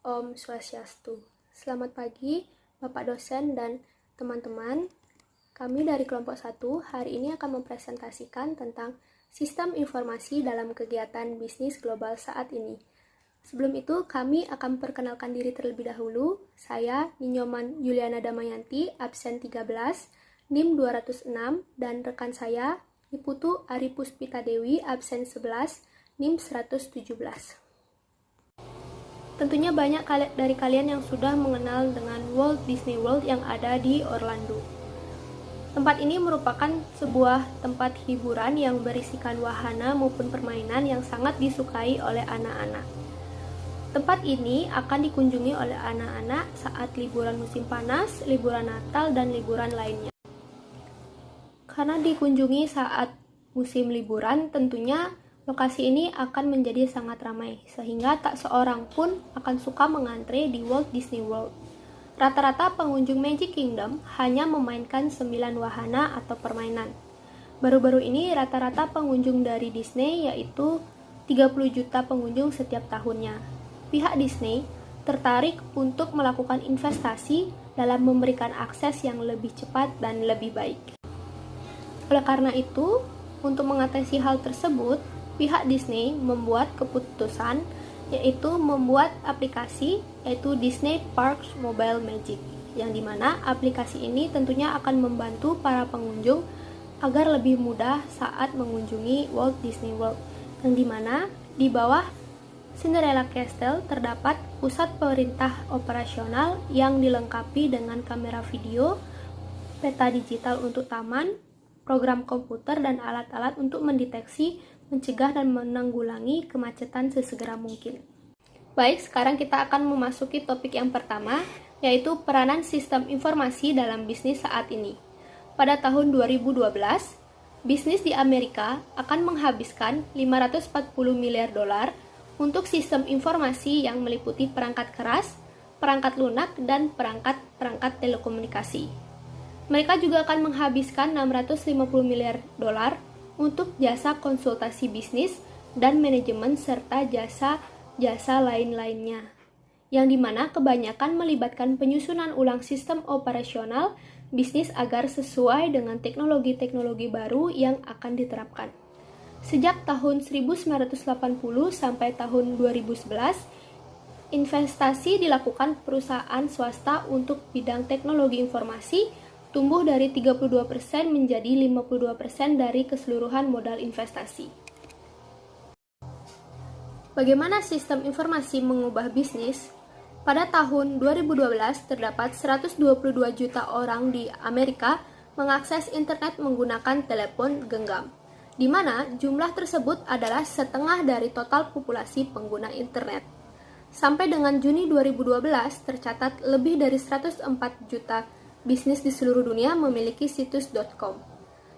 Om Swastiastu. Selamat pagi, Bapak dosen dan teman-teman. Kami dari kelompok 1 hari ini akan mempresentasikan tentang sistem informasi dalam kegiatan bisnis global saat ini. Sebelum itu, kami akan perkenalkan diri terlebih dahulu. Saya, Ninyoman Yuliana Damayanti, absen 13, NIM 206, dan rekan saya, Niputu Ari Puspita Dewi, absen 11, NIM 117. Tentunya banyak dari kalian yang sudah mengenal dengan Walt Disney World yang ada di Orlando. Tempat ini merupakan sebuah tempat hiburan yang berisikan wahana maupun permainan yang sangat disukai oleh anak-anak. Tempat ini akan dikunjungi oleh anak-anak saat liburan musim panas, liburan Natal, dan liburan lainnya. Karena dikunjungi saat musim liburan, tentunya lokasi ini akan menjadi sangat ramai, sehingga tak seorang pun akan suka mengantre di Walt Disney World. Rata-rata pengunjung Magic Kingdom hanya memainkan 9 wahana atau permainan. Baru-baru ini rata-rata pengunjung dari Disney yaitu 30 juta pengunjung setiap tahunnya. Pihak Disney tertarik untuk melakukan investasi dalam memberikan akses yang lebih cepat dan lebih baik. Oleh karena itu, untuk mengatasi hal tersebut, pihak Disney membuat keputusan yaitu membuat aplikasi yaitu Disney Parks Mobile Magic, yang dimana aplikasi ini tentunya akan membantu para pengunjung agar lebih mudah saat mengunjungi Walt Disney World, yang dimana di bawah Cinderella Castle terdapat pusat perintah operasional yang dilengkapi dengan kamera video, peta digital untuk taman, program komputer, dan alat-alat untuk mendeteksi, mencegah, dan menanggulangi kemacetan sesegera mungkin. Baik, sekarang kita akan memasuki topik yang pertama, yaitu peranan sistem informasi dalam bisnis saat ini. Pada tahun 2012, bisnis di Amerika akan menghabiskan $540 miliar untuk sistem informasi yang meliputi perangkat keras, perangkat lunak, dan perangkat-perangkat telekomunikasi. Mereka juga akan menghabiskan $650 miliar untuk jasa konsultasi bisnis dan manajemen serta jasa-jasa lain-lainnya, yang dimana kebanyakan melibatkan penyusunan ulang sistem operasional bisnis agar sesuai dengan teknologi-teknologi baru yang akan diterapkan. Sejak tahun 1980 sampai tahun 2011, investasi dilakukan perusahaan swasta untuk bidang teknologi informasi tumbuh dari 32% menjadi 52% dari keseluruhan modal investasi. Bagaimana sistem informasi mengubah bisnis? Pada tahun 2012, terdapat 122 juta orang di Amerika mengakses internet menggunakan telepon genggam, di mana jumlah tersebut adalah setengah dari total populasi pengguna internet. Sampai dengan Juni 2012, tercatat lebih dari 104 juta bisnis di seluruh dunia memiliki situs .com.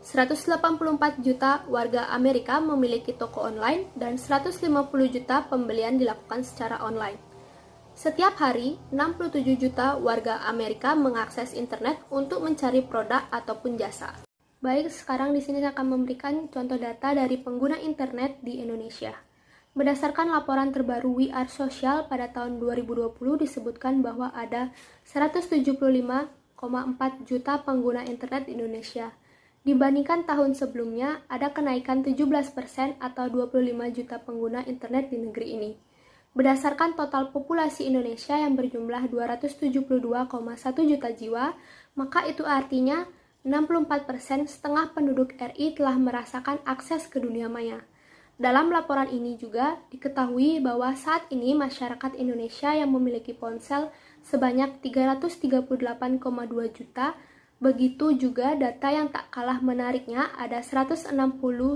184 juta warga Amerika memiliki toko online dan 150 juta pembelian dilakukan secara online. Setiap hari, 67 juta warga Amerika mengakses internet untuk mencari produk ataupun jasa. Baik, sekarang di sini saya akan memberikan contoh data dari pengguna internet di Indonesia. Berdasarkan laporan terbaru We Are Social pada tahun 2020 disebutkan bahwa ada 175,4 juta pengguna internet di Indonesia. Dibandingkan tahun sebelumnya, ada kenaikan 17% atau 25 juta pengguna internet di negeri ini. Berdasarkan total populasi Indonesia yang berjumlah 272,1 juta jiwa, maka itu artinya 64% setengah penduduk RI telah merasakan akses ke dunia maya. Dalam laporan ini juga diketahui bahwa saat ini masyarakat Indonesia yang memiliki ponsel sebanyak 338,2 juta, begitu juga data yang tak kalah menariknya ada 160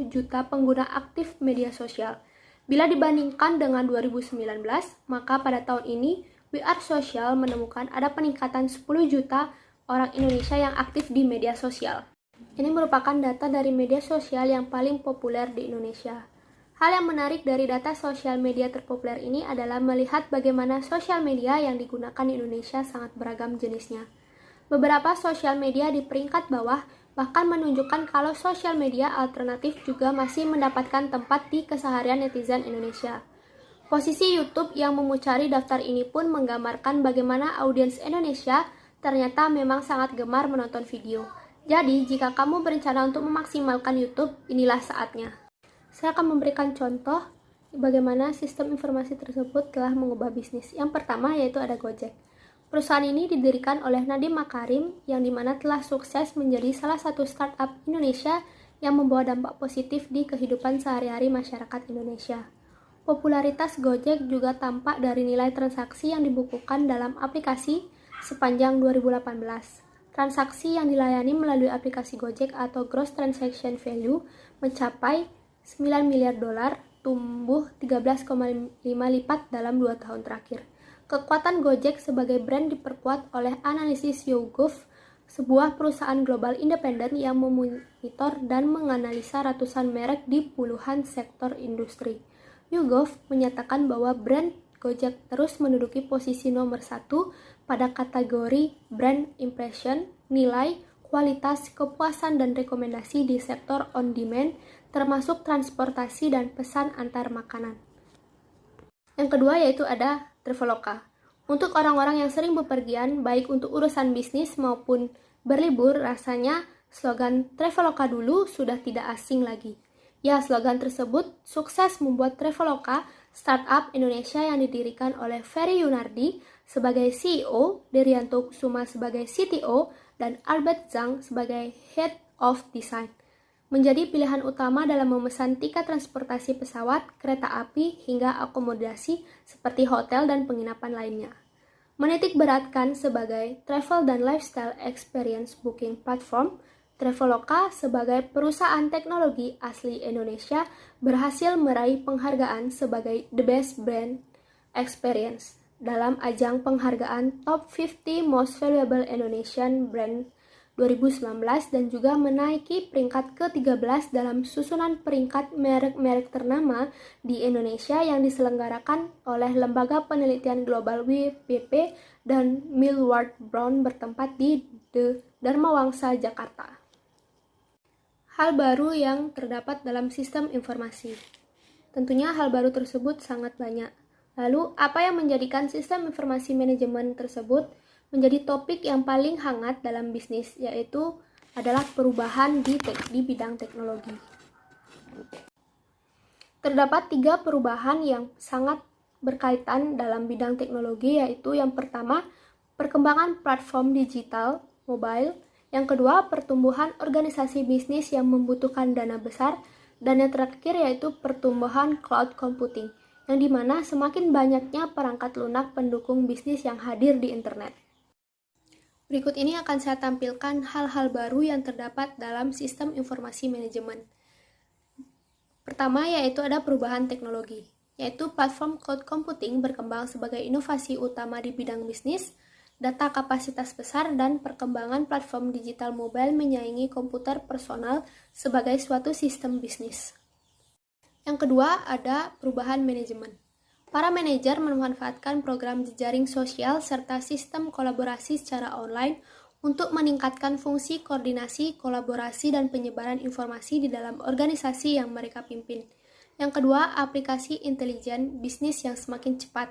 juta pengguna aktif media sosial. Bila dibandingkan dengan 2019, maka pada tahun ini We Are Social menemukan ada peningkatan 10 juta orang Indonesia yang aktif di media sosial. Ini merupakan data dari media sosial yang paling populer di Indonesia. Hal yang menarik dari data sosial media terpopuler ini adalah melihat bagaimana sosial media yang digunakan di Indonesia sangat beragam jenisnya. Beberapa sosial media di peringkat bawah bahkan menunjukkan kalau sosial media alternatif juga masih mendapatkan tempat di keseharian netizen Indonesia. Posisi YouTube yang memucari daftar ini pun menggambarkan bagaimana audiens Indonesia ternyata memang sangat gemar menonton video. Jadi, jika kamu berencana untuk memaksimalkan YouTube, inilah saatnya. Saya akan memberikan contoh bagaimana sistem informasi tersebut telah mengubah bisnis. Yang pertama yaitu ada Gojek. Perusahaan ini didirikan oleh Nadiem Makarim yang dimana telah sukses menjadi salah satu startup Indonesia yang membawa dampak positif di kehidupan sehari-hari masyarakat Indonesia. Popularitas Gojek juga tampak dari nilai transaksi yang dibukukan dalam aplikasi sepanjang 2018. Transaksi yang dilayani melalui aplikasi Gojek atau Gross Transaction Value mencapai 9 miliar dolar, tumbuh 13,5 lipat dalam 2 tahun terakhir. Kekuatan Gojek sebagai brand diperkuat oleh analisis YouGov, sebuah perusahaan global independen yang memonitor dan menganalisa ratusan merek di puluhan sektor industri. YouGov menyatakan bahwa brand Gojek terus menduduki posisi nomor 1 pada kategori brand impression, nilai, kualitas, kepuasan, dan rekomendasi di sektor on-demand, termasuk transportasi dan pesan antar makanan. Yang kedua yaitu ada Traveloka. Untuk orang-orang yang sering bepergian, baik untuk urusan bisnis maupun berlibur, rasanya slogan Traveloka dulu sudah tidak asing lagi. Ya, slogan tersebut sukses membuat Traveloka, startup Indonesia yang didirikan oleh Ferry Yunardi sebagai CEO, Derianto Kusuma sebagai CTO, dan Albert Zhang sebagai Head of Design, menjadi pilihan utama dalam memesan tiket transportasi pesawat, kereta api, hingga akomodasi seperti hotel dan penginapan lainnya. Menitik beratkan sebagai travel dan lifestyle experience booking platform, Traveloka sebagai perusahaan teknologi asli Indonesia berhasil meraih penghargaan sebagai The Best Brand Experience dalam ajang penghargaan Top 50 Most Valuable Indonesian Brand 2019 dan juga menaiki peringkat ke-13 dalam susunan peringkat merek-merek ternama di Indonesia yang diselenggarakan oleh Lembaga Penelitian Global WPP dan Millward Brown bertempat di The Dharma Wangsa, Jakarta. Hal baru yang terdapat dalam sistem informasi. Tentunya hal baru tersebut sangat banyak. Lalu, apa yang menjadikan sistem informasi manajemen tersebut menjadi topik yang paling hangat dalam bisnis, yaitu adalah perubahan di bidang teknologi. Terdapat 3 perubahan yang sangat berkaitan dalam bidang teknologi, yaitu yang pertama, perkembangan platform digital mobile, yang kedua, pertumbuhan organisasi bisnis yang membutuhkan dana besar, dan yang terakhir yaitu pertumbuhan cloud computing, yang dimana semakin banyaknya perangkat lunak pendukung bisnis yang hadir di internet. Berikut ini akan saya tampilkan hal-hal baru yang terdapat dalam sistem informasi manajemen. Pertama yaitu ada perubahan teknologi, yaitu platform cloud computing berkembang sebagai inovasi utama di bidang bisnis, data kapasitas besar, dan perkembangan platform digital mobile menyaingi komputer personal sebagai suatu sistem bisnis. Yang kedua ada perubahan manajemen. Para manajer memanfaatkan program jejaring sosial serta sistem kolaborasi secara online untuk meningkatkan fungsi koordinasi, kolaborasi, dan penyebaran informasi di dalam organisasi yang mereka pimpin. Yang kedua, aplikasi intelijen bisnis yang semakin cepat.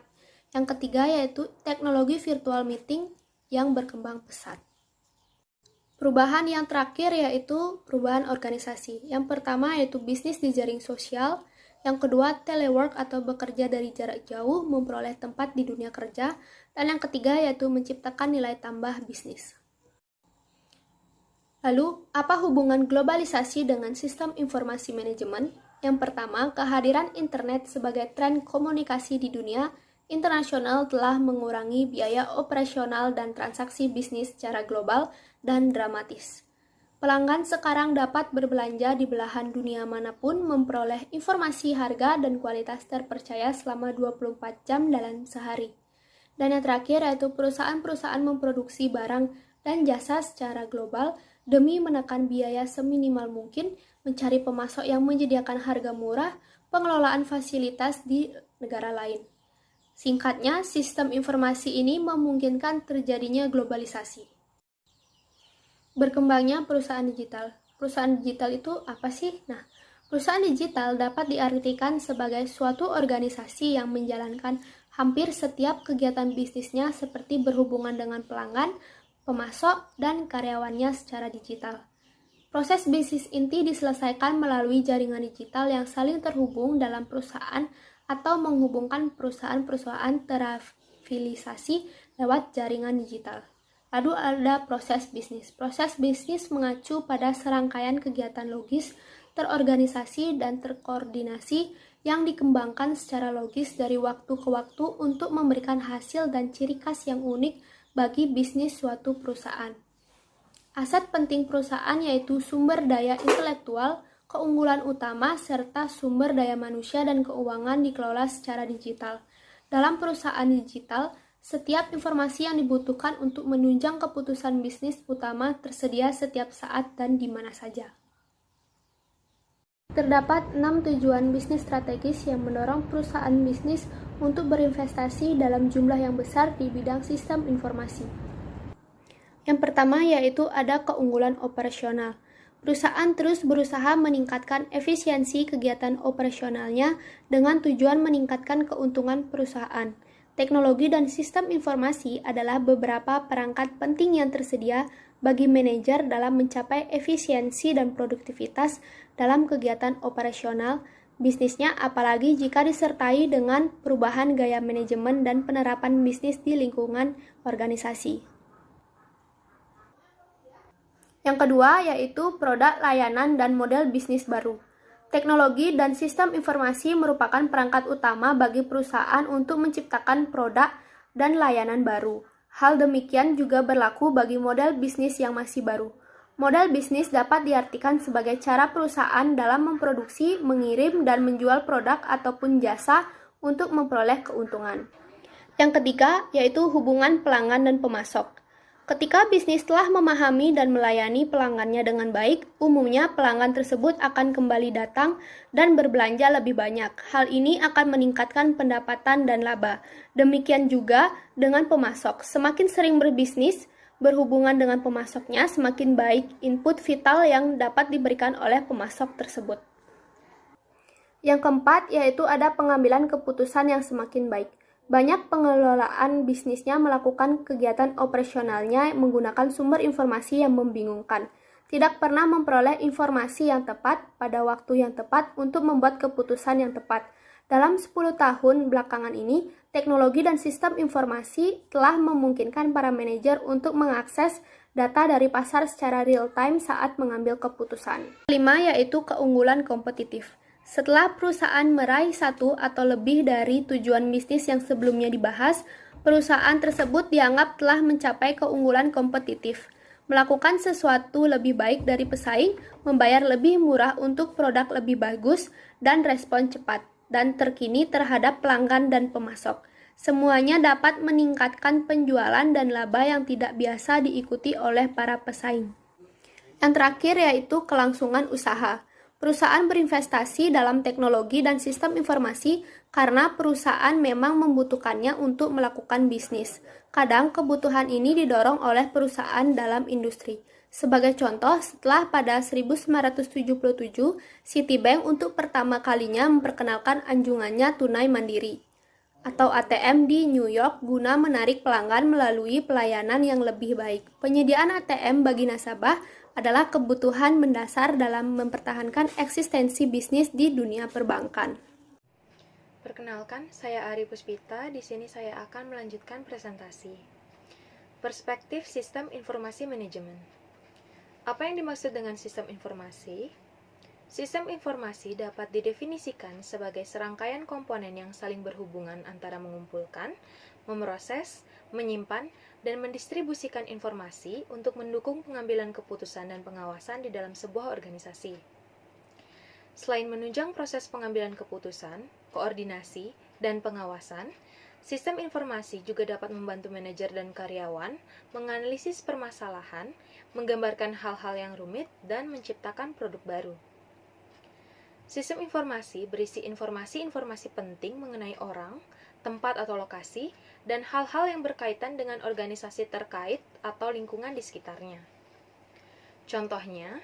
Yang ketiga yaitu teknologi virtual meeting yang berkembang pesat. Perubahan yang terakhir yaitu perubahan organisasi. Yang pertama yaitu bisnis di jaring sosial. Yang kedua, telework atau bekerja dari jarak jauh memperoleh tempat di dunia kerja. Dan yang ketiga yaitu menciptakan nilai tambah bisnis. Lalu, apa hubungan globalisasi dengan sistem informasi manajemen? Yang pertama, kehadiran internet sebagai tren komunikasi di dunia internasional telah mengurangi biaya operasional dan transaksi bisnis secara global dan dramatis. Pelanggan sekarang dapat berbelanja di belahan dunia manapun, memperoleh informasi harga dan kualitas terpercaya selama 24 jam dalam sehari. Dan yang terakhir yaitu perusahaan-perusahaan memproduksi barang dan jasa secara global demi menekan biaya seminimal mungkin, mencari pemasok yang menyediakan harga murah, pengelolaan fasilitas di negara lain. Singkatnya, sistem informasi ini memungkinkan terjadinya globalisasi. Berkembangnya perusahaan digital. Perusahaan digital itu apa sih? Nah, Perusahaan digital dapat diartikan sebagai suatu organisasi yang menjalankan hampir setiap kegiatan bisnisnya seperti berhubungan dengan pelanggan, pemasok, dan karyawannya secara digital. Proses bisnis inti diselesaikan melalui jaringan digital yang saling terhubung dalam perusahaan atau menghubungkan perusahaan-perusahaan terafiliasi lewat jaringan digital. Lalu ada proses bisnis. Proses bisnis mengacu pada serangkaian kegiatan logis, terorganisasi, dan terkoordinasi yang dikembangkan secara logis dari waktu ke waktu untuk memberikan hasil dan ciri khas yang unik bagi bisnis suatu perusahaan. Aset penting perusahaan yaitu sumber daya intelektual, keunggulan utama, serta sumber daya manusia dan keuangan dikelola secara digital. Dalam perusahaan digital, setiap informasi yang dibutuhkan untuk menunjang keputusan bisnis utama tersedia setiap saat dan di mana saja. Terdapat 6 tujuan bisnis strategis yang mendorong perusahaan bisnis untuk berinvestasi dalam jumlah yang besar di bidang sistem informasi. Yang pertama yaitu ada keunggulan operasional. Perusahaan terus berusaha meningkatkan efisiensi kegiatan operasionalnya dengan tujuan meningkatkan keuntungan perusahaan. Teknologi dan sistem informasi adalah beberapa perangkat penting yang tersedia bagi manajer dalam mencapai efisiensi dan produktivitas dalam kegiatan operasional bisnisnya, apalagi jika disertai dengan perubahan gaya manajemen dan penerapan bisnis di lingkungan organisasi. Yang kedua yaitu produk, layanan, dan model bisnis baru. Teknologi dan sistem informasi merupakan perangkat utama bagi perusahaan untuk menciptakan produk dan layanan baru. Hal demikian juga berlaku bagi model bisnis yang masih baru. Model bisnis dapat diartikan sebagai cara perusahaan dalam memproduksi, mengirim, dan menjual produk ataupun jasa untuk memperoleh keuntungan. Yang ketiga yaitu hubungan pelanggan dan pemasok. Ketika bisnis telah memahami dan melayani pelanggannya dengan baik, umumnya pelanggan tersebut akan kembali datang dan berbelanja lebih banyak. Hal ini akan meningkatkan pendapatan dan laba. Demikian juga dengan pemasok. Semakin sering berbisnis, berhubungan dengan pemasoknya, semakin baik input vital yang dapat diberikan oleh pemasok tersebut. Yang keempat yaitu ada pengambilan keputusan yang semakin baik. Banyak pengelolaan bisnisnya melakukan kegiatan operasionalnya menggunakan sumber informasi yang membingungkan. Tidak pernah memperoleh informasi yang tepat pada waktu yang tepat untuk membuat keputusan yang tepat. Dalam 10 tahun belakangan ini, teknologi dan sistem informasi telah memungkinkan para manajer untuk mengakses data dari pasar secara real-time saat mengambil keputusan. Kelima yaitu keunggulan kompetitif. Setelah perusahaan meraih satu atau lebih dari tujuan bisnis yang sebelumnya dibahas, perusahaan tersebut dianggap telah mencapai keunggulan kompetitif, melakukan sesuatu lebih baik dari pesaing, membayar lebih murah untuk produk lebih bagus, dan respon cepat dan terkini terhadap pelanggan dan pemasok. Semuanya dapat meningkatkan penjualan dan laba yang tidak biasa diikuti oleh para pesaing. Yang terakhir yaitu kelangsungan usaha. Perusahaan berinvestasi dalam teknologi dan sistem informasi karena perusahaan memang membutuhkannya untuk melakukan bisnis. Kadang kebutuhan ini didorong oleh perusahaan dalam industri. Sebagai contoh, setelah pada 1977, Citibank untuk pertama kalinya memperkenalkan anjungannya tunai mandiri atau ATM di New York guna menarik pelanggan melalui pelayanan yang lebih baik. Penyediaan ATM bagi nasabah adalah kebutuhan mendasar dalam mempertahankan eksistensi bisnis di dunia perbankan. Perkenalkan, saya Ari Puspita. Di sini saya akan melanjutkan presentasi. Perspektif Sistem Informasi Manajemen. Apa yang dimaksud dengan sistem informasi? Sistem informasi dapat didefinisikan sebagai serangkaian komponen yang saling berhubungan antara mengumpulkan, memproses, menyimpan, dan mendistribusikan informasi untuk mendukung pengambilan keputusan dan pengawasan di dalam sebuah organisasi. Selain menunjang proses pengambilan keputusan, koordinasi, dan pengawasan, sistem informasi juga dapat membantu manajer dan karyawan menganalisis permasalahan, menggambarkan hal-hal yang rumit, dan menciptakan produk baru. Sistem informasi berisi informasi-informasi penting mengenai orang, tempat atau lokasi, dan hal-hal yang berkaitan dengan organisasi terkait atau lingkungan di sekitarnya. Contohnya,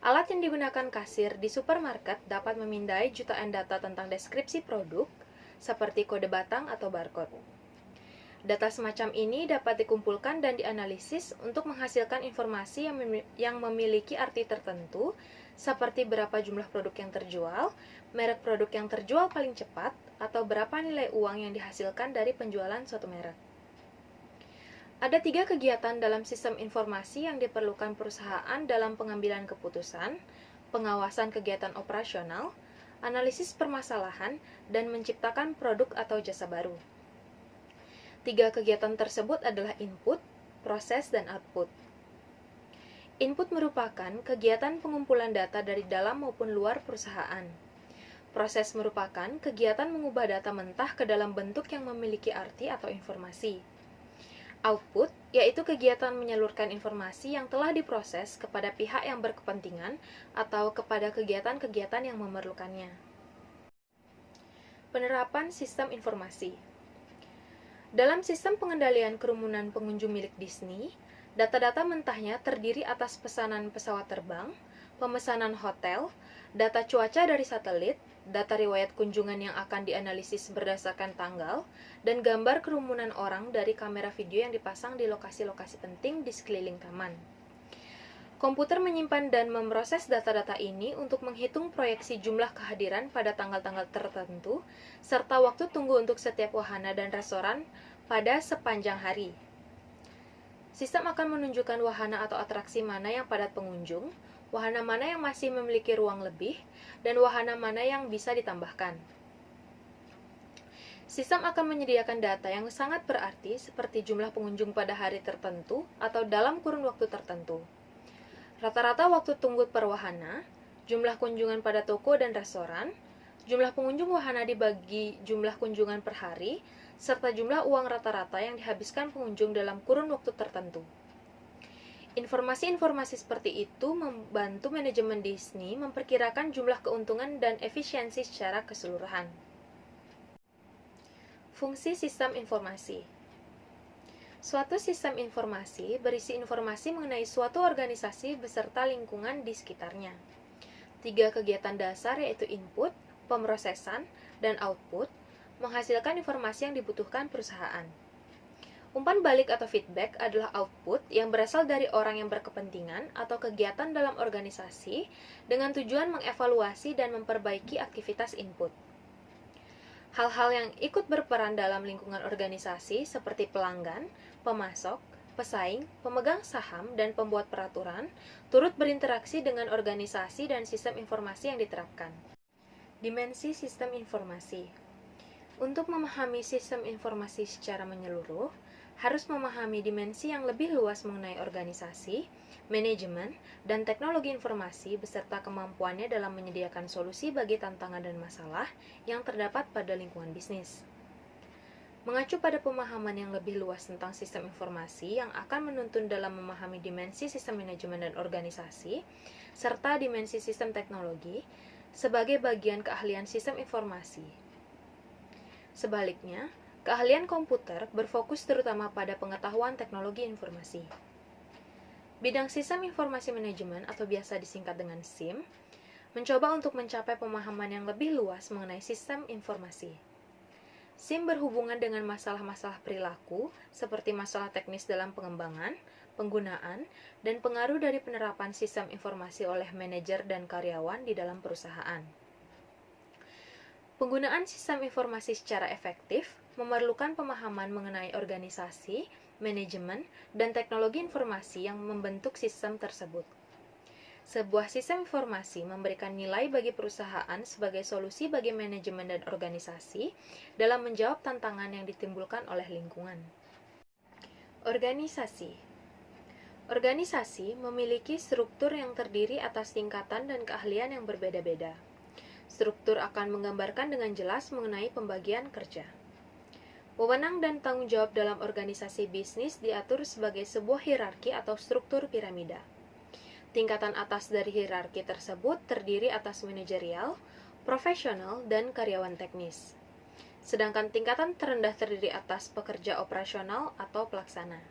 Alat yang digunakan kasir di supermarket dapat memindai jutaan data tentang deskripsi produk, seperti kode batang atau barcode. Data semacam ini dapat dikumpulkan dan dianalisis untuk menghasilkan informasi yang memiliki arti tertentu, seperti berapa jumlah produk yang terjual, merek produk yang terjual paling cepat, atau berapa nilai uang yang dihasilkan dari penjualan suatu merek. Ada 3 kegiatan dalam sistem informasi yang diperlukan perusahaan dalam pengambilan keputusan, pengawasan kegiatan operasional, analisis permasalahan, dan menciptakan produk atau jasa baru. 3 kegiatan tersebut adalah input, proses, dan output. Input merupakan kegiatan pengumpulan data dari dalam maupun luar perusahaan. Proses merupakan kegiatan mengubah data mentah ke dalam bentuk yang memiliki arti atau informasi. Output yaitu kegiatan menyalurkan informasi yang telah diproses kepada pihak yang berkepentingan atau kepada kegiatan-kegiatan yang memerlukannya. Penerapan sistem informasi. Dalam sistem pengendalian kerumunan pengunjung milik Disney, data-data mentahnya terdiri atas pesanan pesawat terbang, pemesanan hotel, data cuaca dari satelit, data riwayat kunjungan yang akan dianalisis berdasarkan tanggal, dan gambar kerumunan orang dari kamera video yang dipasang di lokasi-lokasi penting di sekeliling taman. Komputer menyimpan dan memproses data-data ini untuk menghitung proyeksi jumlah kehadiran pada tanggal-tanggal tertentu, serta waktu tunggu untuk setiap wahana dan restoran pada sepanjang hari. Sistem akan menunjukkan wahana atau atraksi mana yang padat pengunjung, wahana mana yang masih memiliki ruang lebih, dan wahana mana yang bisa ditambahkan. Sistem akan menyediakan data yang sangat berarti seperti jumlah pengunjung pada hari tertentu atau dalam kurun waktu tertentu. Rata-rata waktu tunggu per wahana, jumlah kunjungan pada toko dan restoran, jumlah pengunjung wahana dibagi jumlah kunjungan per hari, serta jumlah uang rata-rata yang dihabiskan pengunjung dalam kurun waktu tertentu. Informasi-informasi seperti itu membantu manajemen Disney memperkirakan jumlah keuntungan dan efisiensi secara keseluruhan. Fungsi sistem informasi. Suatu sistem informasi berisi informasi mengenai suatu organisasi beserta lingkungan di sekitarnya. 3 kegiatan dasar yaitu input, pemrosesan, dan output menghasilkan informasi yang dibutuhkan perusahaan. Umpan balik atau feedback adalah output yang berasal dari orang yang berkepentingan atau kegiatan dalam organisasi dengan tujuan mengevaluasi dan memperbaiki aktivitas input. Hal-hal yang ikut berperan dalam lingkungan organisasi seperti pelanggan, pemasok, pesaing, pemegang saham, dan pembuat peraturan turut berinteraksi dengan organisasi dan sistem informasi yang diterapkan. Dimensi sistem informasi. Untuk memahami sistem informasi secara menyeluruh, harus memahami dimensi yang lebih luas mengenai organisasi, manajemen, dan teknologi informasi beserta kemampuannya dalam menyediakan solusi bagi tantangan dan masalah yang terdapat pada lingkungan bisnis. Mengacu pada pemahaman yang lebih luas tentang sistem informasi yang akan menuntun dalam memahami dimensi sistem manajemen dan organisasi, serta dimensi sistem teknologi, sebagai bagian keahlian sistem informasi. Sebaliknya, keahlian komputer berfokus terutama pada pengetahuan teknologi informasi. Bidang sistem informasi manajemen atau biasa disingkat dengan SIM, mencoba untuk mencapai pemahaman yang lebih luas mengenai sistem informasi. SIM berhubungan dengan masalah-masalah perilaku, seperti masalah teknis dalam pengembangan, penggunaan, dan pengaruh dari penerapan sistem informasi oleh manajer dan karyawan di dalam perusahaan. Penggunaan sistem informasi secara efektif memerlukan pemahaman mengenai organisasi, manajemen, dan teknologi informasi yang membentuk sistem tersebut. Sebuah sistem informasi memberikan nilai bagi perusahaan sebagai solusi bagi manajemen dan organisasi dalam menjawab tantangan yang ditimbulkan oleh lingkungan. Organisasi. Organisasi memiliki struktur yang terdiri atas tingkatan dan keahlian yang berbeda-beda. Struktur akan menggambarkan dengan jelas mengenai pembagian kerja. Wewenang dan tanggung jawab dalam organisasi bisnis diatur sebagai sebuah hierarki atau struktur piramida. Tingkatan atas dari hierarki tersebut terdiri atas manajerial, profesional, dan karyawan teknis. Sedangkan tingkatan terendah terdiri atas pekerja operasional atau pelaksana.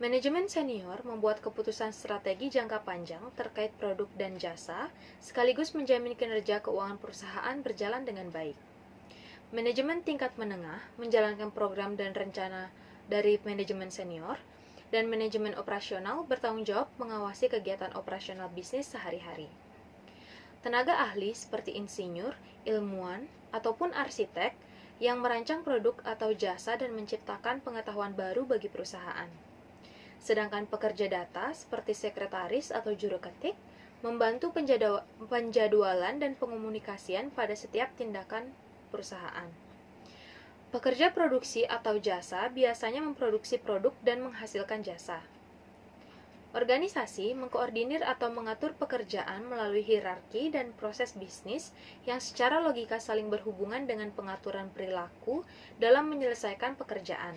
Manajemen senior membuat keputusan strategi jangka panjang terkait produk dan jasa, sekaligus menjamin kinerja keuangan perusahaan berjalan dengan baik. Manajemen tingkat menengah menjalankan program dan rencana dari manajemen senior, dan manajemen operasional bertanggung jawab mengawasi kegiatan operasional bisnis sehari-hari. Tenaga ahli seperti insinyur, ilmuwan, ataupun arsitek yang merancang produk atau jasa dan menciptakan pengetahuan baru bagi perusahaan. Sedangkan pekerja data seperti sekretaris atau juru ketik membantu penjadwalan dan pengomunikasian pada setiap tindakan perusahaan. Pekerja produksi atau jasa biasanya memproduksi produk dan menghasilkan jasa. Organisasi mengkoordinir atau mengatur pekerjaan melalui hierarki dan proses bisnis yang secara logika saling berhubungan dengan pengaturan perilaku dalam menyelesaikan pekerjaan.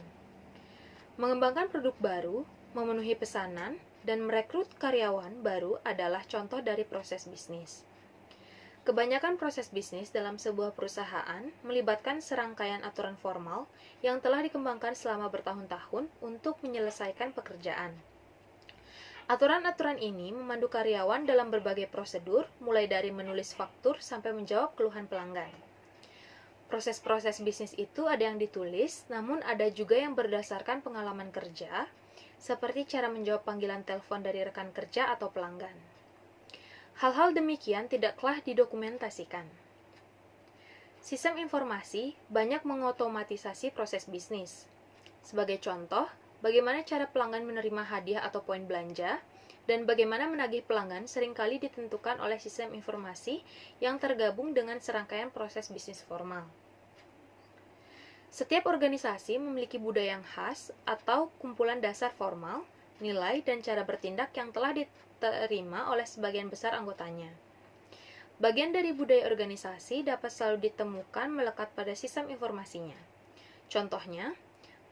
Mengembangkan produk baru, memenuhi pesanan, dan merekrut karyawan baru adalah contoh dari proses bisnis. Kebanyakan proses bisnis dalam sebuah perusahaan melibatkan serangkaian aturan formal yang telah dikembangkan selama bertahun-tahun untuk menyelesaikan pekerjaan. Aturan-aturan ini memandu karyawan dalam berbagai prosedur, mulai dari menulis faktur sampai menjawab keluhan pelanggan. Proses-proses bisnis itu ada yang ditulis, namun ada juga yang berdasarkan pengalaman kerja, seperti cara menjawab panggilan telepon dari rekan kerja atau pelanggan. Hal-hal demikian tidaklah didokumentasikan. Sistem informasi banyak mengotomatisasi proses bisnis. Sebagai contoh, bagaimana cara pelanggan menerima hadiah atau poin belanja, dan bagaimana menagih pelanggan seringkali ditentukan oleh sistem informasi yang tergabung dengan serangkaian proses bisnis formal. Setiap organisasi memiliki budaya yang khas atau kumpulan dasar formal, nilai, dan cara bertindak yang telah diterima oleh sebagian besar anggotanya. Bagian dari budaya organisasi dapat selalu ditemukan melekat pada sistem informasinya. Contohnya,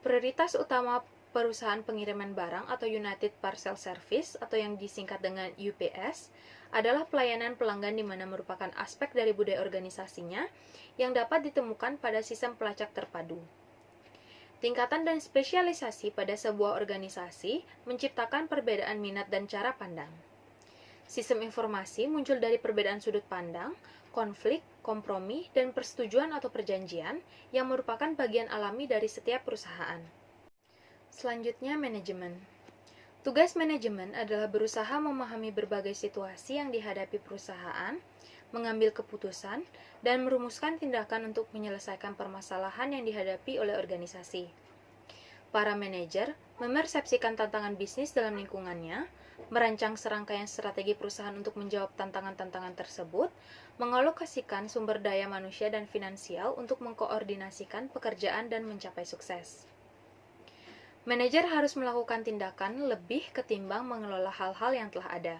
prioritas utama perusahaan pengiriman barang atau United Parcel Service atau yang disingkat dengan UPS adalah pelayanan pelanggan di mana merupakan aspek dari budaya organisasinya yang dapat ditemukan pada sistem pelacak terpadu. Tingkatan dan spesialisasi pada sebuah organisasi menciptakan perbedaan minat dan cara pandang. Sistem informasi muncul dari perbedaan sudut pandang, konflik, kompromi, dan persetujuan atau perjanjian yang merupakan bagian alami dari setiap perusahaan. Selanjutnya, manajemen. Tugas manajemen adalah berusaha memahami berbagai situasi yang dihadapi perusahaan, mengambil keputusan, dan merumuskan tindakan untuk menyelesaikan permasalahan yang dihadapi oleh organisasi. Para manajer memersepsikan tantangan bisnis dalam lingkungannya, merancang serangkaian strategi perusahaan untuk menjawab tantangan-tantangan tersebut, mengalokasikan sumber daya manusia dan finansial untuk mengkoordinasikan pekerjaan dan mencapai sukses. Manajer harus melakukan tindakan lebih ketimbang mengelola hal-hal yang telah ada.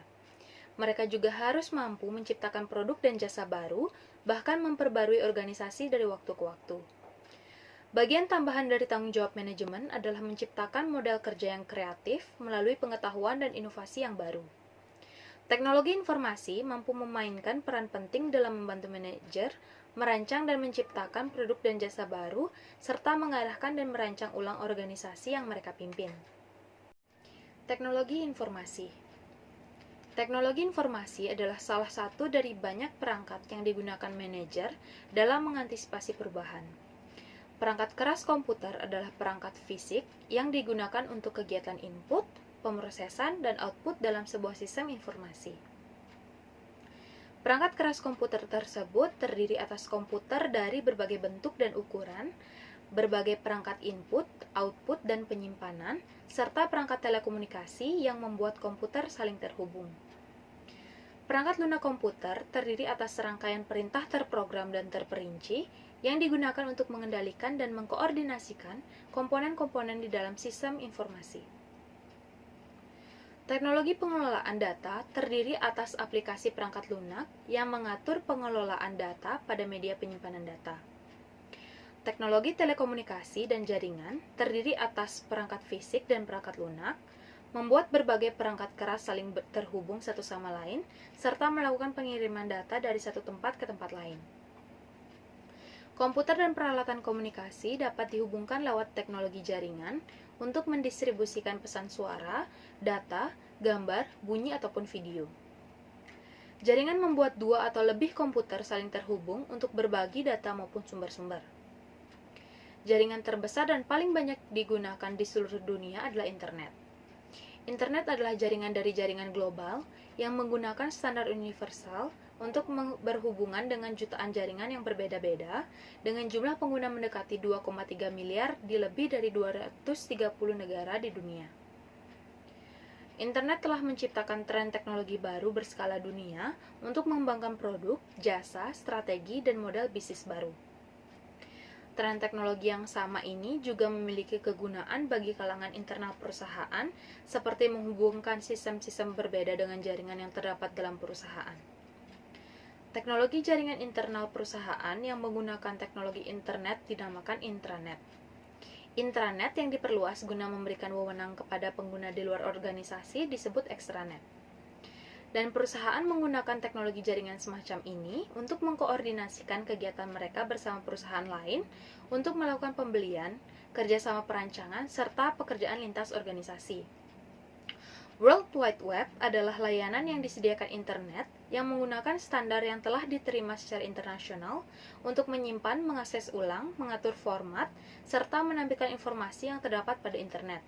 Mereka juga harus mampu menciptakan produk dan jasa baru, bahkan memperbarui organisasi dari waktu ke waktu. Bagian tambahan dari tanggung jawab manajemen adalah menciptakan model kerja yang kreatif melalui pengetahuan dan inovasi yang baru. Teknologi informasi mampu memainkan peran penting dalam membantu manajer merancang dan menciptakan produk dan jasa baru, serta mengarahkan dan merancang ulang organisasi yang mereka pimpin. Teknologi informasi. Teknologi informasi adalah salah satu dari banyak perangkat yang digunakan manajer dalam mengantisipasi perubahan. Perangkat keras komputer adalah perangkat fisik yang digunakan untuk kegiatan input, pemrosesan, dan output dalam sebuah sistem informasi. Perangkat keras komputer tersebut terdiri atas komputer dari berbagai bentuk dan ukuran, berbagai perangkat input, output, dan penyimpanan, serta perangkat telekomunikasi yang membuat komputer saling terhubung. Perangkat lunak komputer terdiri atas serangkaian perintah terprogram dan terperinci yang digunakan untuk mengendalikan dan mengkoordinasikan komponen-komponen di dalam sistem informasi. Teknologi pengelolaan data terdiri atas aplikasi perangkat lunak yang mengatur pengelolaan data pada media penyimpanan data. Teknologi telekomunikasi dan jaringan terdiri atas perangkat fisik dan perangkat lunak, membuat berbagai perangkat keras saling terhubung satu sama lain, serta melakukan pengiriman data dari satu tempat ke tempat lain. Komputer dan peralatan komunikasi dapat dihubungkan lewat teknologi jaringan untuk mendistribusikan pesan suara, data, gambar, bunyi, ataupun video. Jaringan membuat dua atau lebih komputer saling terhubung untuk berbagi data maupun sumber-sumber. Jaringan terbesar dan paling banyak digunakan di seluruh dunia adalah internet. Internet adalah jaringan dari jaringan global yang menggunakan standar universal untuk berhubungan dengan jutaan jaringan yang berbeda-beda dengan jumlah pengguna mendekati 2,3 miliar di lebih dari 230 negara di dunia. Internet telah menciptakan tren teknologi baru berskala dunia untuk mengembangkan produk, jasa, strategi, dan model bisnis baru. Tren teknologi yang sama ini juga memiliki kegunaan bagi kalangan internal perusahaan, seperti menghubungkan sistem-sistem berbeda dengan jaringan yang terdapat dalam perusahaan. Teknologi jaringan internal perusahaan yang menggunakan teknologi internet dinamakan intranet. Intranet yang diperluas guna memberikan wewenang kepada pengguna di luar organisasi disebut extranet. Dan perusahaan menggunakan teknologi jaringan semacam ini untuk mengkoordinasikan kegiatan mereka bersama perusahaan lain untuk melakukan pembelian, kerjasama perancangan, serta pekerjaan lintas organisasi. World Wide Web adalah layanan yang disediakan internet yang menggunakan standar yang telah diterima secara internasional untuk menyimpan, mengakses ulang, mengatur format, serta menampilkan informasi yang terdapat pada internet.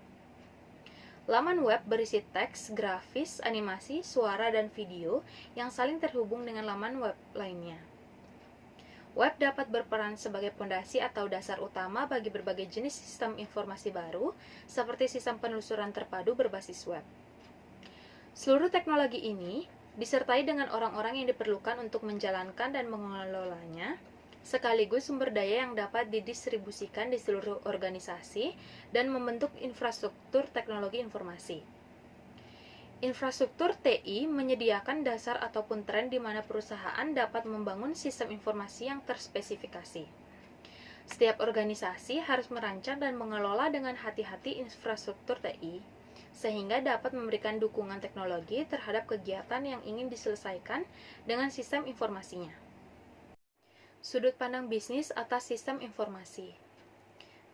Laman web berisi teks, grafis, animasi, suara, dan video yang saling terhubung dengan laman web lainnya. Web dapat berperan sebagai pondasi atau dasar utama bagi berbagai jenis sistem informasi baru, seperti sistem penelusuran terpadu berbasis web. Seluruh teknologi ini disertai dengan orang-orang yang diperlukan untuk menjalankan dan mengelolanya, sekaligus sumber daya yang dapat didistribusikan di seluruh organisasi dan membentuk infrastruktur teknologi informasi. Infrastruktur TI menyediakan dasar ataupun tren di mana perusahaan dapat membangun sistem informasi yang terspesifikasi. Setiap organisasi harus merancang dan mengelola dengan hati-hati infrastruktur TI, sehingga dapat memberikan dukungan teknologi terhadap kegiatan yang ingin diselesaikan dengan sistem informasinya. Sudut pandang bisnis atas sistem informasi.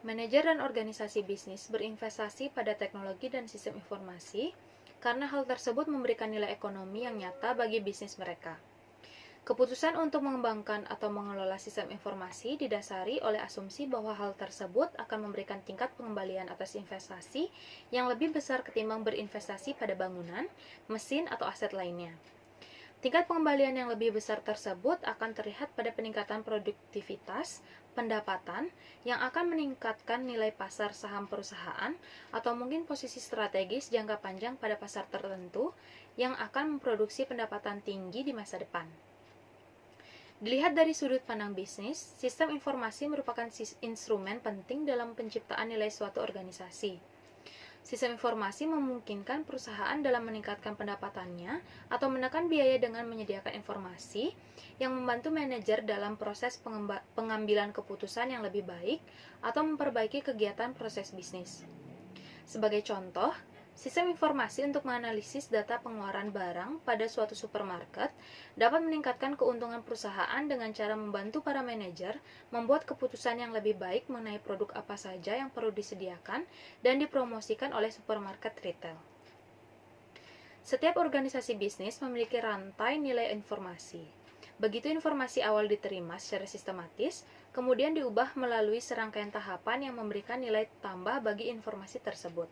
Manajer dan organisasi bisnis berinvestasi pada teknologi dan sistem informasi karena hal tersebut memberikan nilai ekonomi yang nyata bagi bisnis mereka. Keputusan untuk mengembangkan atau mengelola sistem informasi didasari oleh asumsi bahwa hal tersebut akan memberikan tingkat pengembalian atas investasi yang lebih besar ketimbang berinvestasi pada bangunan, mesin, atau aset lainnya. Tingkat pengembalian yang lebih besar tersebut akan terlihat pada peningkatan produktivitas, pendapatan, yang akan meningkatkan nilai pasar saham perusahaan, atau mungkin posisi strategis jangka panjang pada pasar tertentu yang akan memproduksi pendapatan tinggi di masa depan. Dilihat dari sudut pandang bisnis, sistem informasi merupakan instrumen penting dalam penciptaan nilai suatu organisasi. Sistem informasi memungkinkan perusahaan dalam meningkatkan pendapatannya atau menekan biaya dengan menyediakan informasi yang membantu manajer dalam proses pengambilan keputusan yang lebih baik atau memperbaiki kegiatan proses bisnis. Sebagai contoh, sistem informasi untuk menganalisis data pengeluaran barang pada suatu supermarket dapat meningkatkan keuntungan perusahaan dengan cara membantu para manajer membuat keputusan yang lebih baik mengenai produk apa saja yang perlu disediakan dan dipromosikan oleh supermarket retail. Setiap organisasi bisnis memiliki rantai nilai informasi. Begitu informasi awal diterima secara sistematis, kemudian diubah melalui serangkaian tahapan yang memberikan nilai tambah bagi informasi tersebut.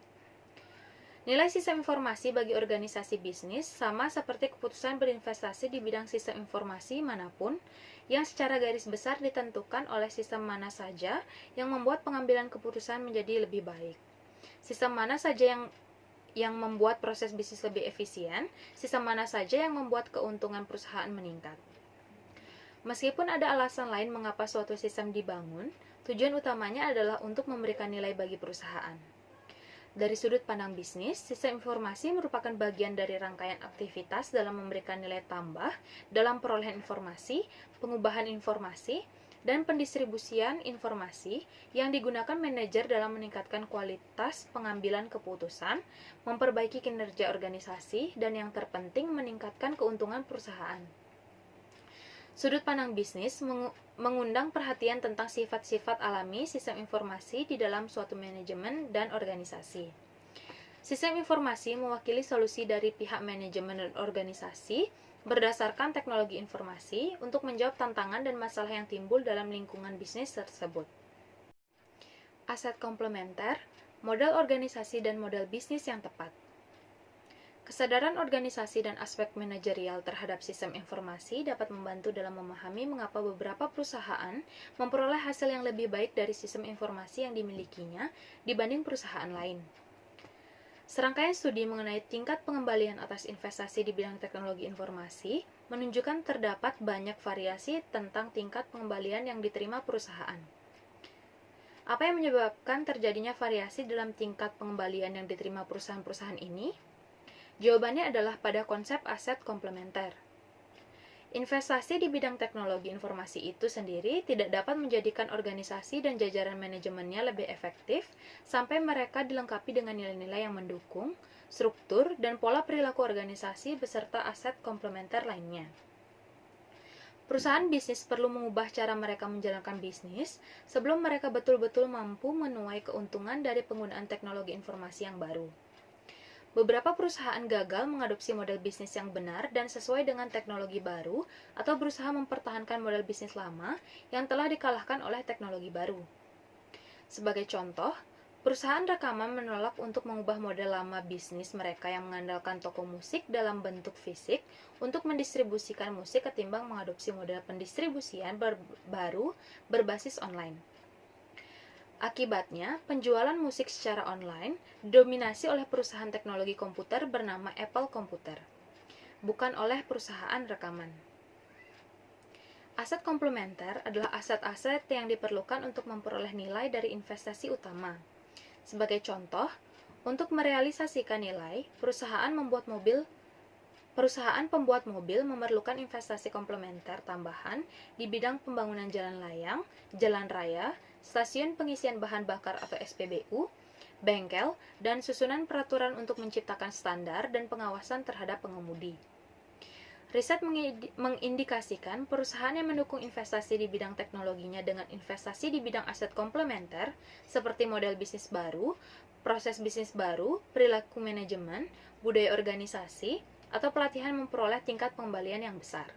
Nilai sistem informasi bagi organisasi bisnis sama seperti keputusan berinvestasi di bidang sistem informasi manapun yang secara garis besar ditentukan oleh sistem mana saja yang membuat pengambilan keputusan menjadi lebih baik. Sistem mana saja yang membuat proses bisnis lebih efisien, sistem mana saja yang membuat keuntungan perusahaan meningkat. Meskipun ada alasan lain mengapa suatu sistem dibangun, tujuan utamanya adalah untuk memberikan nilai bagi perusahaan. Dari sudut pandang bisnis, sistem informasi merupakan bagian dari rangkaian aktivitas dalam memberikan nilai tambah dalam perolehan informasi, pengubahan informasi, dan pendistribusian informasi yang digunakan manajer dalam meningkatkan kualitas pengambilan keputusan, memperbaiki kinerja organisasi, dan yang terpenting meningkatkan keuntungan perusahaan. Sudut pandang bisnis mengundang perhatian tentang sifat-sifat alami sistem informasi di dalam suatu manajemen dan organisasi. Sistem informasi mewakili solusi dari pihak manajemen dan organisasi berdasarkan teknologi informasi untuk menjawab tantangan dan masalah yang timbul dalam lingkungan bisnis tersebut. Aset komplementer, model organisasi dan model bisnis yang tepat. Kesadaran organisasi dan aspek manajerial terhadap sistem informasi dapat membantu dalam memahami mengapa beberapa perusahaan memperoleh hasil yang lebih baik dari sistem informasi yang dimilikinya dibanding perusahaan lain. Serangkaian studi mengenai tingkat pengembalian atas investasi di bidang teknologi informasi menunjukkan terdapat banyak variasi tentang tingkat pengembalian yang diterima perusahaan. Apa yang menyebabkan terjadinya variasi dalam tingkat pengembalian yang diterima perusahaan-perusahaan ini? Jawabannya adalah pada konsep aset komplementer. Investasi di bidang teknologi informasi itu sendiri tidak dapat menjadikan organisasi dan jajaran manajemennya lebih efektif sampai mereka dilengkapi dengan nilai-nilai yang mendukung, struktur, dan pola perilaku organisasi beserta aset komplementer lainnya. Perusahaan bisnis perlu mengubah cara mereka menjalankan bisnis sebelum mereka betul-betul mampu menuai keuntungan dari penggunaan teknologi informasi yang baru. Beberapa perusahaan gagal mengadopsi model bisnis yang benar dan sesuai dengan teknologi baru atau berusaha mempertahankan model bisnis lama yang telah dikalahkan oleh teknologi baru. Sebagai contoh, perusahaan rekaman menolak untuk mengubah model lama bisnis mereka yang mengandalkan toko musik dalam bentuk fisik untuk mendistribusikan musik ketimbang mengadopsi model pendistribusian baru berbasis online. Akibatnya, penjualan musik secara online didominasi oleh perusahaan teknologi komputer bernama Apple Computer, bukan oleh perusahaan rekaman. Aset komplementer adalah aset-aset yang diperlukan untuk memperoleh nilai dari investasi utama. Sebagai contoh, untuk merealisasikan nilai, perusahaan pembuat mobil memerlukan investasi komplementer tambahan di bidang pembangunan jalan layang, jalan raya, stasiun pengisian bahan bakar atau SPBU, bengkel, dan susunan peraturan untuk menciptakan standar dan pengawasan terhadap pengemudi. Riset mengindikasikan perusahaan yang mendukung investasi di bidang teknologinya dengan investasi di bidang aset komplementer seperti model bisnis baru, proses bisnis baru, perilaku manajemen, budaya organisasi, atau pelatihan memperoleh tingkat pengembalian yang besar.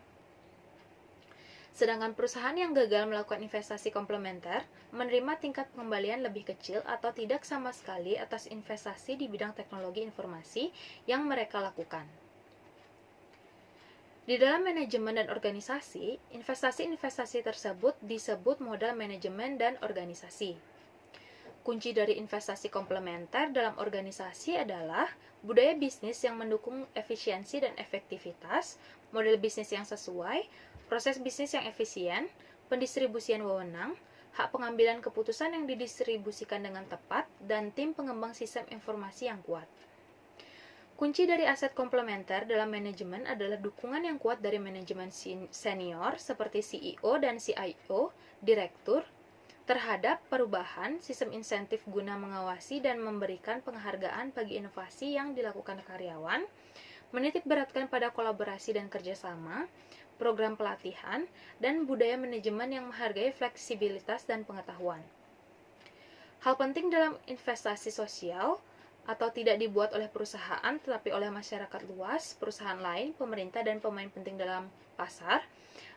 Sedangkan perusahaan yang gagal melakukan investasi komplementer menerima tingkat pengembalian lebih kecil atau tidak sama sekali atas investasi di bidang teknologi informasi yang mereka lakukan. Di dalam manajemen dan organisasi, investasi-investasi tersebut disebut modal manajemen dan organisasi. Kunci dari investasi komplementer dalam organisasi adalah budaya bisnis yang mendukung efisiensi dan efektivitas, model bisnis yang sesuai, proses bisnis yang efisien, pendistribusian wewenang, hak pengambilan keputusan yang didistribusikan dengan tepat, dan tim pengembang sistem informasi yang kuat. Kunci dari aset komplementer dalam manajemen adalah dukungan yang kuat dari manajemen senior seperti CEO dan CIO, direktur, terhadap perubahan sistem insentif guna mengawasi dan memberikan penghargaan bagi inovasi yang dilakukan karyawan, menitik beratkan pada kolaborasi dan kerjasama, program pelatihan, dan budaya manajemen yang menghargai fleksibilitas dan pengetahuan. Hal penting dalam investasi sosial atau tidak dibuat oleh perusahaan tetapi oleh masyarakat luas, perusahaan lain, pemerintah, dan pemain penting dalam pasar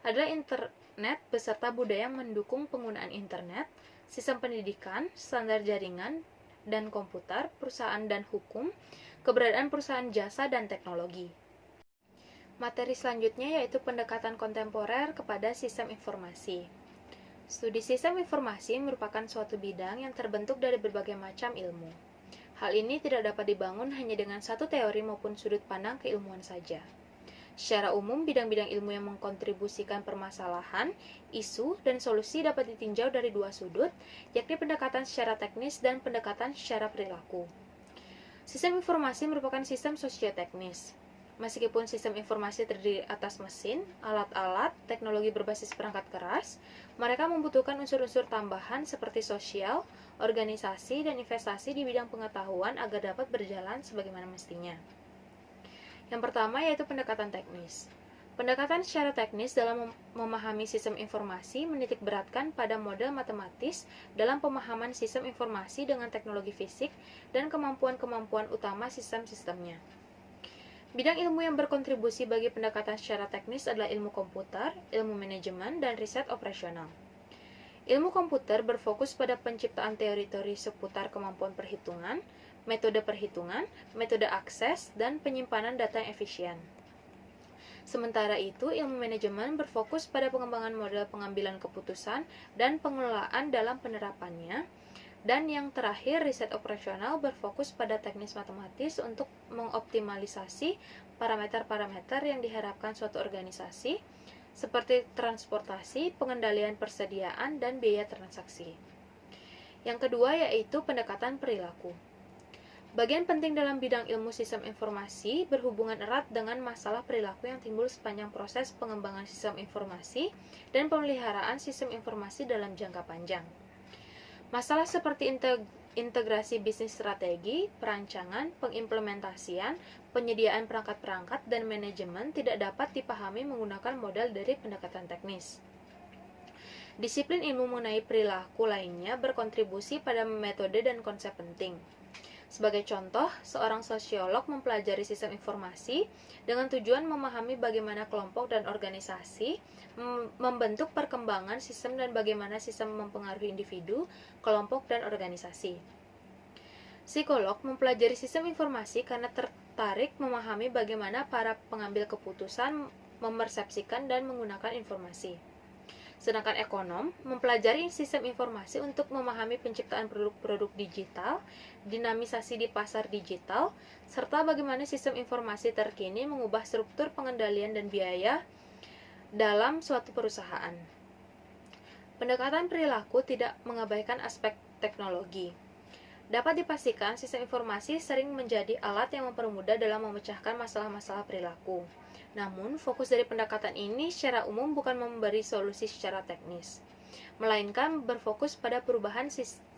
adalah internet beserta budaya yang mendukung penggunaan internet, sistem pendidikan, standar jaringan dan komputer, perusahaan dan hukum, keberadaan perusahaan jasa dan teknologi. Materi selanjutnya yaitu pendekatan kontemporer kepada sistem informasi. Studi sistem informasi merupakan suatu bidang yang terbentuk dari berbagai macam ilmu. Hal ini tidak dapat dibangun hanya dengan satu teori maupun sudut pandang keilmuan saja. Secara umum, bidang-bidang ilmu yang mengkontribusikan permasalahan, isu, dan solusi dapat ditinjau dari dua sudut, yakni pendekatan secara teknis dan pendekatan secara perilaku. Sistem informasi merupakan sistem sosioteknis. Meskipun sistem informasi terdiri atas mesin, alat-alat, teknologi berbasis perangkat keras, mereka membutuhkan unsur-unsur tambahan seperti sosial, organisasi, dan investasi di bidang pengetahuan agar dapat berjalan sebagaimana mestinya. Yang pertama yaitu pendekatan teknis. Pendekatan secara teknis dalam memahami sistem informasi menitik beratkan pada model matematis dalam pemahaman sistem informasi dengan teknologi fisik dan kemampuan-kemampuan utama sistem-sistemnya. Bidang ilmu yang berkontribusi bagi pendekatan secara teknis adalah ilmu komputer, ilmu manajemen, dan riset operasional. Ilmu komputer berfokus pada penciptaan teori-teori seputar kemampuan perhitungan, metode akses, dan penyimpanan data yang efisien. Sementara itu, ilmu manajemen berfokus pada pengembangan model pengambilan keputusan dan pengelolaan dalam penerapannya. Dan yang terakhir, riset operasional berfokus pada teknis matematis untuk mengoptimalisasi parameter-parameter yang diharapkan suatu organisasi, seperti transportasi, pengendalian persediaan, dan biaya transaksi. Yang kedua yaitu pendekatan perilaku. Bagian penting dalam bidang ilmu sistem informasi berhubungan erat dengan masalah perilaku yang timbul sepanjang proses pengembangan sistem informasi dan pemeliharaan sistem informasi dalam jangka panjang. Masalah seperti integrasi bisnis strategi, perancangan, pengimplementasian, penyediaan perangkat-perangkat, dan manajemen tidak dapat dipahami menggunakan modal dari pendekatan teknis. Disiplin ilmu mengenai perilaku lainnya berkontribusi pada metode dan konsep penting. Sebagai contoh, seorang sosiolog mempelajari sistem informasi dengan tujuan memahami bagaimana kelompok dan organisasi membentuk perkembangan sistem dan bagaimana sistem mempengaruhi individu, kelompok, dan organisasi. Psikolog mempelajari sistem informasi karena tertarik memahami bagaimana para pengambil keputusan memersepsikan dan menggunakan informasi. Sedangkan ekonom mempelajari sistem informasi untuk memahami penciptaan produk-produk digital, dinamisasi di pasar digital, serta bagaimana sistem informasi terkini mengubah struktur pengendalian dan biaya dalam suatu perusahaan. Pendekatan perilaku tidak mengabaikan aspek teknologi. Dapat dipastikan sistem informasi sering menjadi alat yang mempermudah dalam memecahkan masalah-masalah perilaku. Namun, fokus dari pendekatan ini secara umum bukan memberi solusi secara teknis, melainkan berfokus pada perubahan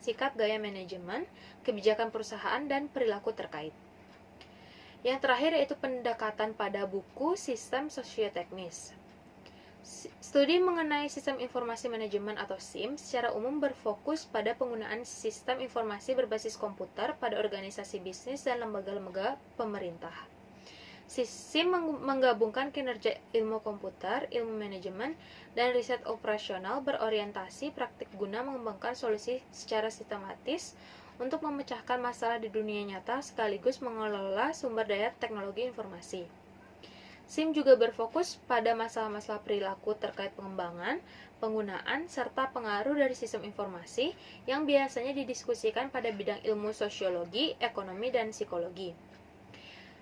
sikap gaya manajemen, kebijakan perusahaan, dan perilaku terkait. Yang terakhir yaitu pendekatan pada buku sistem sosioteknis. Studi mengenai sistem informasi manajemen atau SIM secara umum berfokus pada penggunaan sistem informasi berbasis komputer pada organisasi bisnis dan lembaga-lembaga pemerintah. SIM menggabungkan kinerja ilmu komputer, ilmu manajemen, dan riset operasional berorientasi praktik guna mengembangkan solusi secara sistematis untuk memecahkan masalah di dunia nyata sekaligus mengelola sumber daya teknologi informasi. SIM juga berfokus pada masalah-masalah perilaku terkait pengembangan, penggunaan, serta pengaruh dari sistem informasi yang biasanya didiskusikan pada bidang ilmu sosiologi, ekonomi, dan psikologi.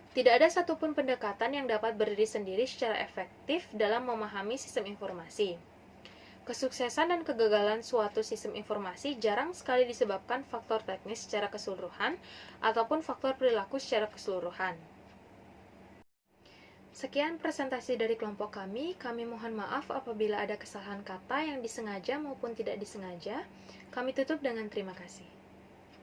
Tidak ada satupun pendekatan yang dapat berdiri sendiri secara efektif dalam memahami sistem informasi. Kesuksesan dan kegagalan suatu sistem informasi jarang sekali disebabkan faktor teknis secara keseluruhan ataupun faktor perilaku secara keseluruhan. Sekian presentasi dari kelompok kami. Kami mohon maaf apabila ada kesalahan kata yang disengaja maupun tidak disengaja. Kami tutup dengan terima kasih.